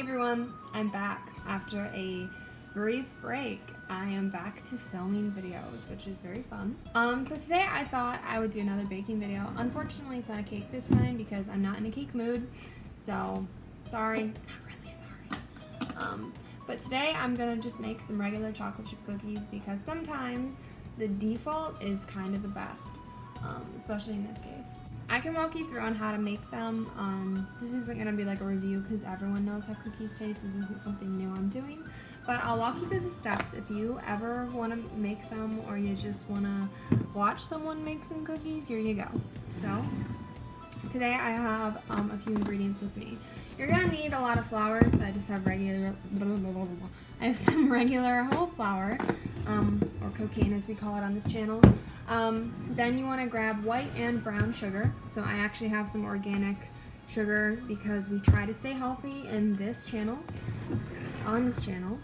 everyone, I'm back after a brief break. I am back to filming videos, which is very fun. So today I thought I would do another baking video. Unfortunately, it's not a cake this time because I'm not in a cake mood. So, sorry, not really sorry. But today I'm gonna just make some regular chocolate chip cookies because sometimes the default is kind of the best, especially in this case. I can walk you through on how to make them. This isn't going to be like a review because everyone knows how cookies taste. This isn't something new I'm doing. But I'll walk you through the steps if you ever want to make some or you just want to watch someone make some cookies, here you go. So, today I have a few ingredients with me. You're going to need a lot of flour, so I just have I have some regular whole flour, or cocaine as we call it on this channel. Then you want to grab white and brown sugar. So I actually have some organic sugar because we try to stay healthy in this channel. On this channel,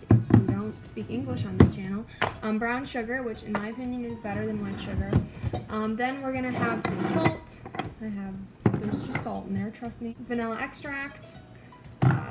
we don't speak English on this channel. Brown sugar, which in my opinion is better than white sugar. Then we're gonna have some salt. There's just salt in there, trust me. Vanilla extract,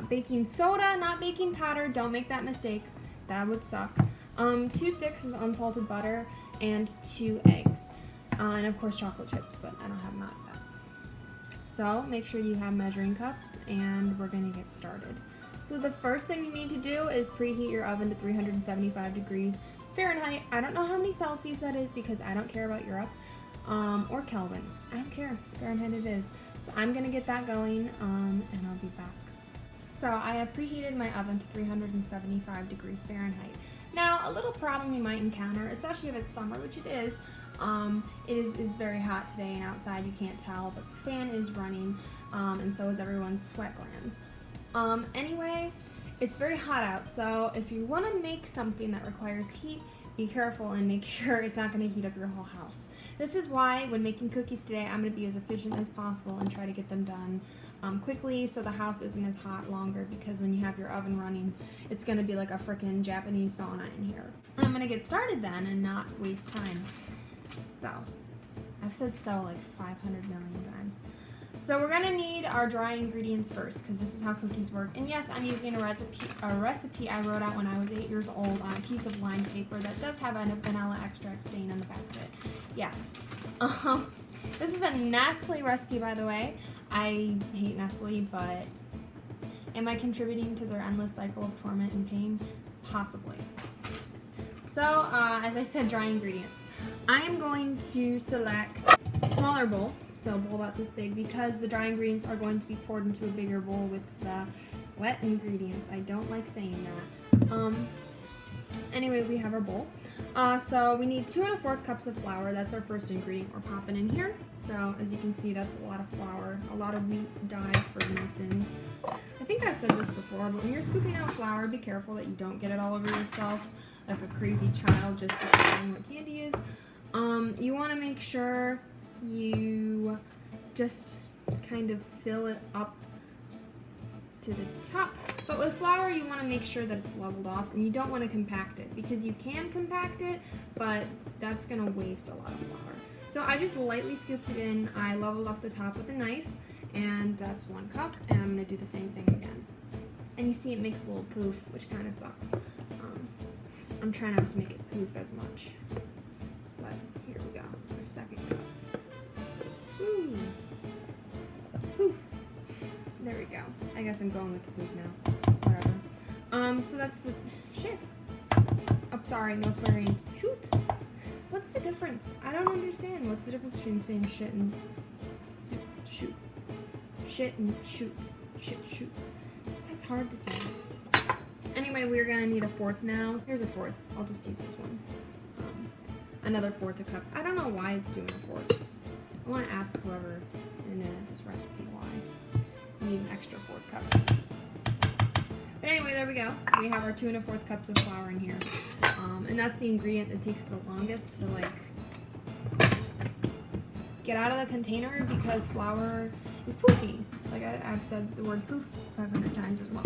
baking soda, not baking powder. Don't make that mistake. That would suck. 2 sticks of unsalted butter and 2 eggs. And of course chocolate chips, but I don't have none of that. So make sure you have measuring cups and we're gonna get started. So the first thing you need to do is preheat your oven to 375 degrees Fahrenheit. I don't know how many Celsius that is because I don't care about Europe, or Kelvin. I don't care, Fahrenheit it is. So I'm gonna get that going and I'll be back. So I have preheated my oven to 375 degrees Fahrenheit. Now, a little problem you might encounter, especially if it's summer, which it is very hot today and outside you can't tell, but the fan is running, and so is everyone's sweat glands. Anyway, it's very hot out, so if you want to make something that requires heat, be careful and make sure it's not going to heat up your whole house. This is why when making cookies today, I'm going to be as efficient as possible and try to get them done quickly so the house isn't as hot longer, because when you have your oven running, it's going to be like a frickin' Japanese sauna in here. I'm going to get started then and not waste time. So, I've said so like 500 million times. So we're going to need our dry ingredients first because this is how cookies work. And yes, I'm using a recipe I wrote out when I was 8 years old on a piece of lined paper that does have a vanilla extract stain on the back of it. Yes. This is a Nestle recipe, by the way. I hate Nestle, but am I contributing to their endless cycle of torment and pain? Possibly. So, as I said, dry ingredients. I am going to select a smaller bowl, so a bowl about this big, because the dry ingredients are going to be poured into a bigger bowl with the wet ingredients. I don't like saying that. Anyway, we have our bowl. So we need 2 1/4 cups of flour. That's our first ingredient we're popping in here. So as you can see, that's a lot of flour, a lot of wheat dye for Masons. I think I've said this before, but when you're scooping out flour, be careful that you don't get it all over yourself like a crazy child just deciding what candy is. You want to make sure you just kind of fill it up to the top. But with flour, you want to make sure that it's leveled off, and you don't want to compact it because you can compact it, but that's going to waste a lot of flour. So I just lightly scooped it in. I leveled off the top with a knife, and that's 1 cup, and I'm going to do the same thing again. And you see it makes a little poof, which kind of sucks. I'm trying not to make it poof as much. But here we go, our second cup. Ooh. Poof. There we go. I guess I'm going with the poof now. Whatever. So that's the shit. Oh, sorry, no swearing. Shoot. What's the difference? I don't understand. What's the difference between saying shit and shoot? Shit and shoot. Shit, shoot. That's hard to say. Anyway, we're gonna need a 1/4 now. Here's a 1/4. I'll just use this one. Another 1/4 a cup. I don't know why it's doing 1/4. I want to ask whoever invented this recipe why. You need an extra 1/4 cup. But anyway, there we go. We have our 2 1/4 cups of flour in here. And that's the ingredient that takes the longest to get out of the container because flour is poofy. Like I've said the word poof 500 times as well.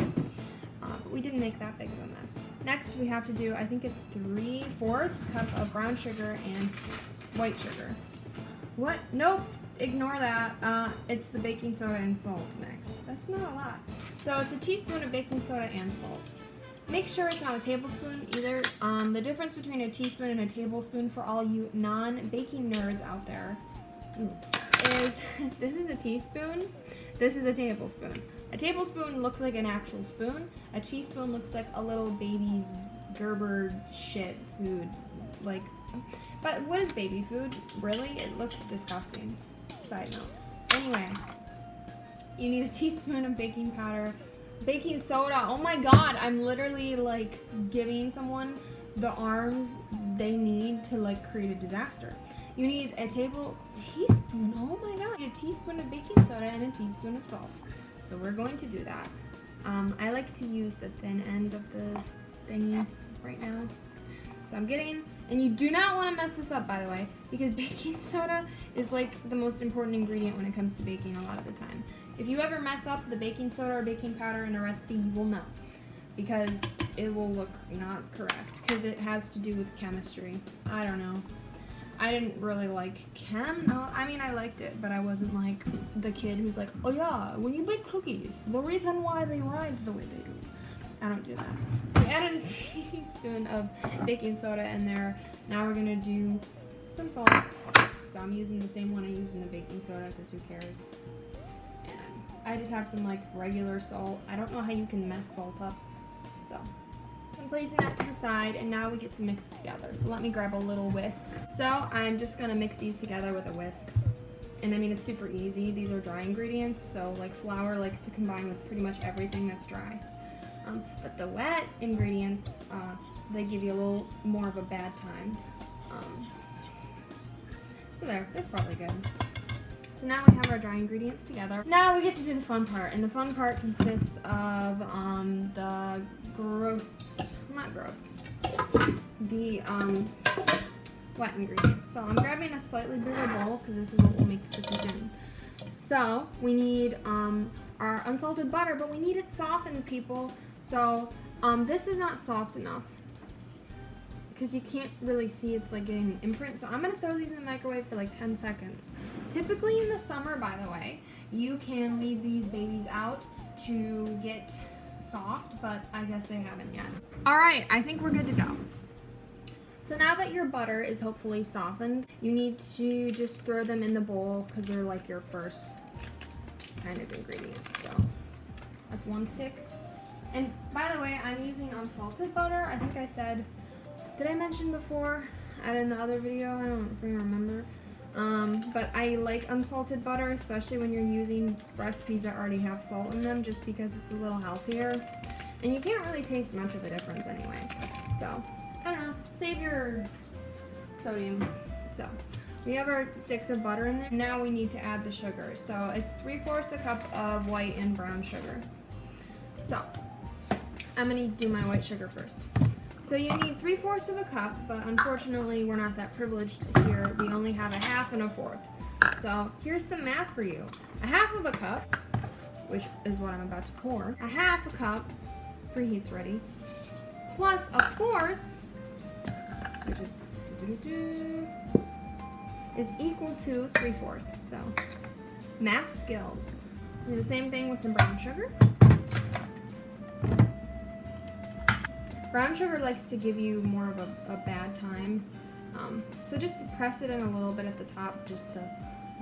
But we didn't make that big of a mess. Next, we have to do, I think it's 3/4 cup of brown sugar and white sugar. What? Nope. Ignore that. It's the baking soda and salt next. That's not a lot. So it's a teaspoon of baking soda and salt. Make sure it's not a tablespoon either. The difference between a teaspoon and a tablespoon for all you non-baking nerds out there is this is a teaspoon, this is a tablespoon. A tablespoon looks like an actual spoon. A teaspoon looks like a little baby's Gerber shit food. Like, but what is baby food? Really? It looks disgusting. Side note. Anyway, you need a teaspoon of baking powder, baking soda. Oh my god, I'm literally like giving someone the arms they need to like create a disaster. You need a teaspoon, oh my god, a teaspoon of baking soda and a teaspoon of salt. So we're going to do that. I like to use the thin end of the thingy right now. So I'm getting, and you do not want to mess this up, by the way, because baking soda is like the most important ingredient when it comes to baking a lot of the time. If you ever mess up the baking soda or baking powder in a recipe, you will know, because it will look not correct, because it has to do with chemistry. I don't know. I didn't really like chem. No, I mean, I liked it, but I wasn't like the kid who's like, oh yeah, when you bake cookies, the reason why they rise the way they do. I don't do that. So we added a teaspoon of baking soda in there. Now we're gonna do some salt. So I'm using the same one I used in the baking soda, because who cares? And I just have some like regular salt. I don't know how you can mess salt up. So I'm placing that to the side, and now we get to mix it together. So let me grab a little whisk. So I'm just gonna mix these together with a whisk. And I mean, it's super easy. These are dry ingredients, so like flour likes to combine with pretty much everything that's dry. But the wet ingredients, they give you a little more of a bad time. So there, that's probably good. So now we have our dry ingredients together. Now we get to do the fun part, and the fun part consists of the wet ingredients. So I'm grabbing a slightly bigger bowl, because this is what we'll make the cookies in. So we need our unsalted butter, but we need it softened, people. So this is not soft enough, because you can't really see it's like getting an imprint. So I'm going to throw these in the microwave for like 10 seconds. Typically in the summer, by the way, you can leave these babies out to get soft, but I guess they haven't yet. All right, I think we're good to go. So now that your butter is hopefully softened, you need to just throw them in the bowl, because they're like your first kind of ingredient. So that's one stick. And by the way, I'm using unsalted butter. I think I said, did I mention before? In the other video, I don't even remember. But I like unsalted butter, especially when you're using recipes that already have salt in them, just because it's a little healthier. And you can't really taste much of a difference anyway. So, I don't know, save your sodium. So, we have our sticks of butter in there. Now we need to add the sugar. So, it's 3/4 a cup of white and brown sugar. So, I'm gonna do my white sugar first. So you need 3/4 of a cup, but unfortunately we're not that privileged here. We only have a half and a fourth. So here's some math for you. A half of a cup, which is what I'm about to pour, a half a cup, preheat's ready, plus a fourth, which is equal to 3/4. So math skills. Do the same thing with some brown sugar. Brown sugar likes to give you more of a bad time, so just press it in a little bit at the top just to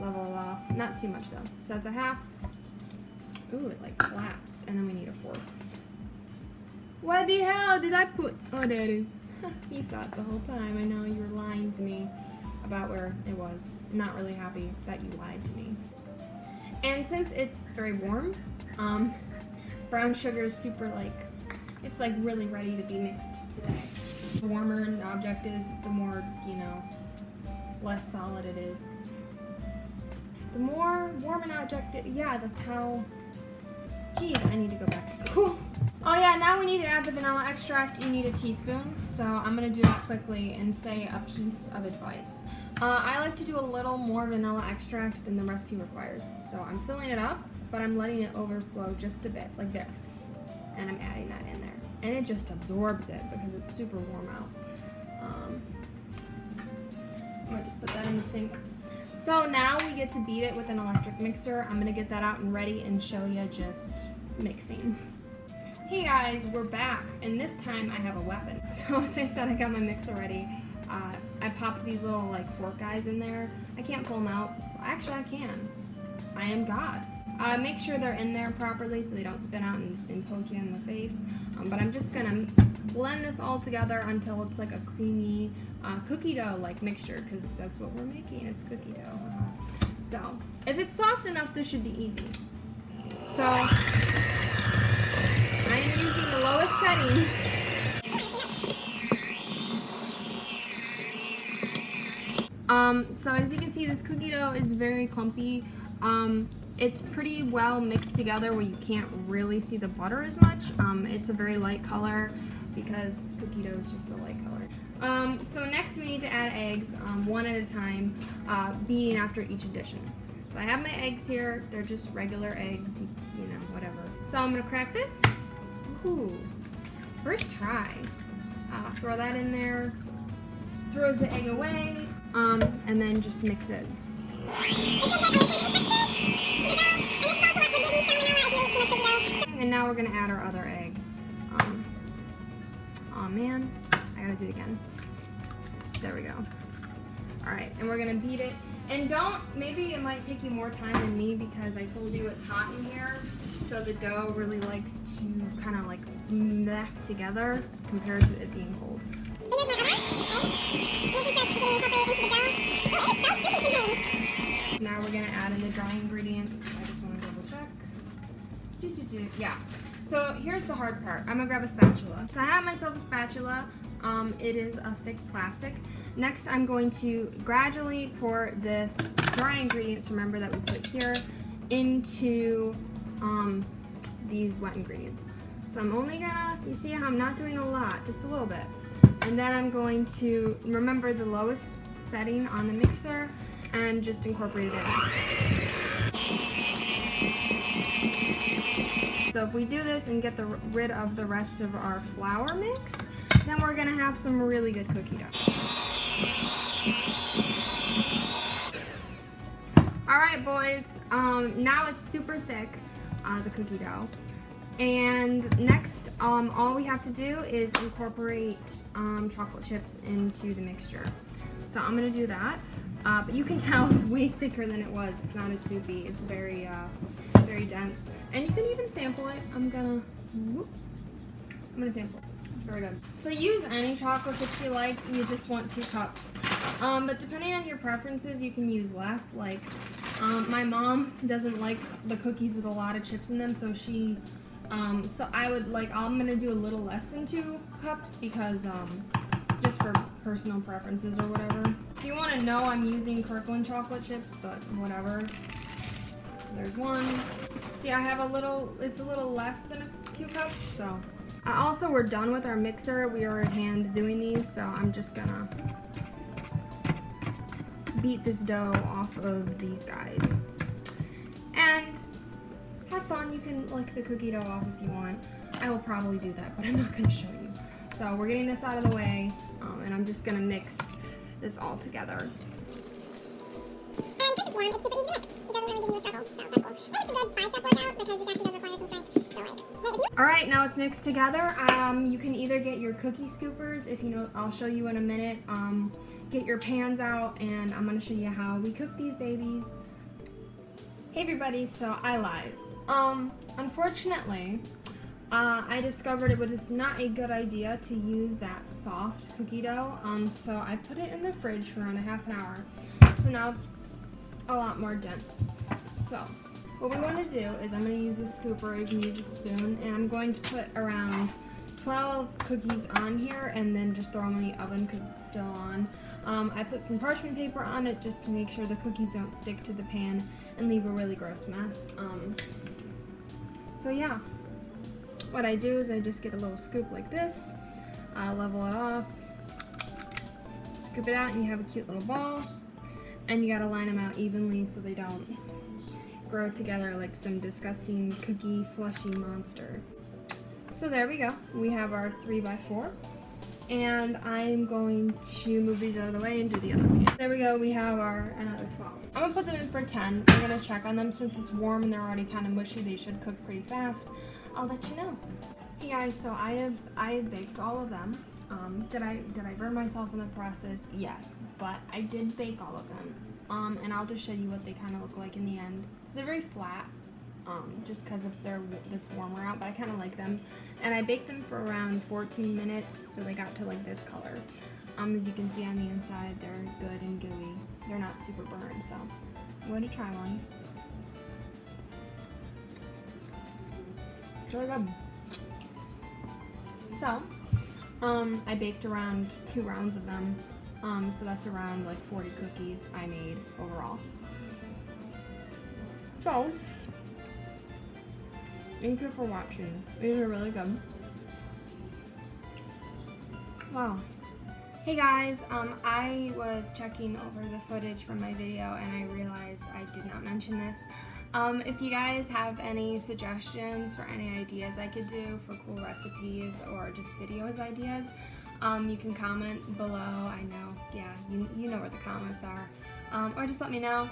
level it off. Not too much though. So that's a half. Ooh, it like collapsed, and then we need a fourth. What the hell did I put? Oh, there it is. You saw it the whole time. I know you were lying to me about where it was. Not really happy that you lied to me. And since it's very warm, brown sugar is super like, it's like really ready to be mixed today. The warmer an object is, the more, you know, less solid it is. The more warm an object is, yeah, that's how, geez, I need to go back to school. Oh yeah, now we need to add the vanilla extract. You need a teaspoon, so I'm gonna do that quickly and say a piece of advice. I like to do a little more vanilla extract than the recipe requires. So I'm filling it up, but I'm letting it overflow just a bit, like there. And I'm adding that in there. And it just absorbs it because it's super warm out. I'm gonna just put that in the sink. So now we get to beat it with an electric mixer. I'm gonna get that out and ready and show you just mixing. Hey guys, we're back, and this time I have a weapon. So as I said, I got my mixer ready. I popped these little like fork guys in there. I can't pull them out. Actually, I can. I am God. Make sure they're in there properly so they don't spin out and poke you in the face. But I'm just gonna blend this all together until it's like a creamy cookie dough like mixture, because that's what we're making. It's cookie dough. So if it's soft enough, this should be easy. So I am using the lowest setting. So as you can see, this cookie dough is very clumpy. It's pretty well mixed together where you can't really see the butter as much. It's a very light color because cookie dough is just a light color. So next we need to add eggs, one at a time, beating after each addition. So I have my eggs here. They're just regular eggs, you know, whatever. So I'm gonna crack this. Ooh, first try. Throw that in there. Throws the egg away, and then just mix it. And now we're gonna add our other egg. Oh man, I gotta do it again. There we go. All right, and we're gonna beat it. And maybe it might take you more time than me because I told you it's hot in here. So the dough really likes to kind of like meh together compared to it being cold. Now we're gonna add in the dry ingredients. I just want to double check. Yeah. So here's the hard part. I'm gonna grab a spatula. So I have myself a spatula. It is a thick plastic. Next, I'm going to gradually pour this dry ingredients, remember that we put here, into these wet ingredients. So I'm only gonna, you see how I'm not doing a lot, just a little bit. And then I'm going to remember the lowest setting on the mixer and just incorporate it in. So if we do this and get rid of the rest of our flour mix, then we're gonna have some really good cookie dough. All right, boys, now it's super thick, the cookie dough. And next, all we have to do is incorporate chocolate chips into the mixture. So I'm gonna do that. But you can tell it's way thicker than it was. It's not as soupy. It's very, very dense. And you can even sample it. I'm gonna sample it. It's very good. So use any chocolate chips you like. You just want 2 cups. But depending on your preferences, you can use less. Like, my mom doesn't like the cookies with a lot of chips in them, so she. So I'm gonna do a little less than 2 cups because just for personal preferences or whatever. If you want to know, I'm using Kirkland chocolate chips, but whatever. There's one. See, I have it's a little less than 2 cups, so. Also, we're done with our mixer. We are at hand doing these, so I'm just gonna beat this dough off of these guys. And have fun. You can lick the cookie dough off if you want. I will probably do that, but I'm not going to show you. So we're getting this out of the way, and I'm just going to mix this all together. And since it's warm, it's super easy to mix. It doesn't really give you a struggle, so that's cool. And it's a good bicep workout because this actually does require some strength. So All right, now it's mixed together. You can either get your cookie scoopers, if you know, I'll show you in a minute. Get your pans out, and I'm going to show you how we cook these babies. Hey everybody, so I lied. Unfortunately, I discovered it was not a good idea to use that soft cookie dough, so I put it in the fridge for around a half an hour. So now it's a lot more dense. So what we want to do is I'm going to use a scooper, you can use a spoon, and I'm going to put around 12 cookies on here and then just throw them in the oven because it's still on. I put some parchment paper on it just to make sure the cookies don't stick to the pan and leave a really gross mess. So yeah, what I do is I just get a little scoop like this, level it off, scoop it out, and you have a cute little ball. And you gotta line them out evenly so they don't grow together like some disgusting cookie fleshy monster. So there we go. We have our 3x4. And I'm going to move these out of the way and do the other pan. There we go, we have our another 12. I'm gonna put them in for 10. I'm gonna check on them since it's warm and they're already kind of mushy. They should cook pretty fast. I'll let you know. Hey guys, so I have baked all of them. Did I burn myself in the process? Yes, but I did bake all of them. And I'll just show you what they kind of look like in the end. So they're very flat. Just because it's warmer out, but I kind of like them. And I baked them for around 14 minutes, so they got to like this color. As you can see on the inside, they're good and gooey. They're not super burned, so I'm going to try one. It's really good. So, I baked around 2 rounds of them, so that's around like 40 cookies I made overall. So, thank you for watching. These are really good. Wow. Hey guys, I was checking over the footage from my video and I realized I did not mention this. If you guys have any suggestions for any ideas I could do for cool recipes or just videos ideas, you can comment below. I know, yeah, you know where the comments are. Or just let me know.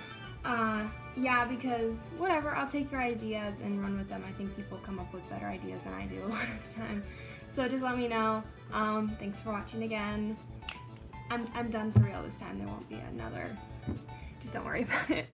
Yeah, because whatever, I'll take your ideas and run with them. I think people come up with better ideas than I do a lot of the time. So just let me know. Thanks for watching again. I'm done for real this time. There won't be another. Just don't worry about it.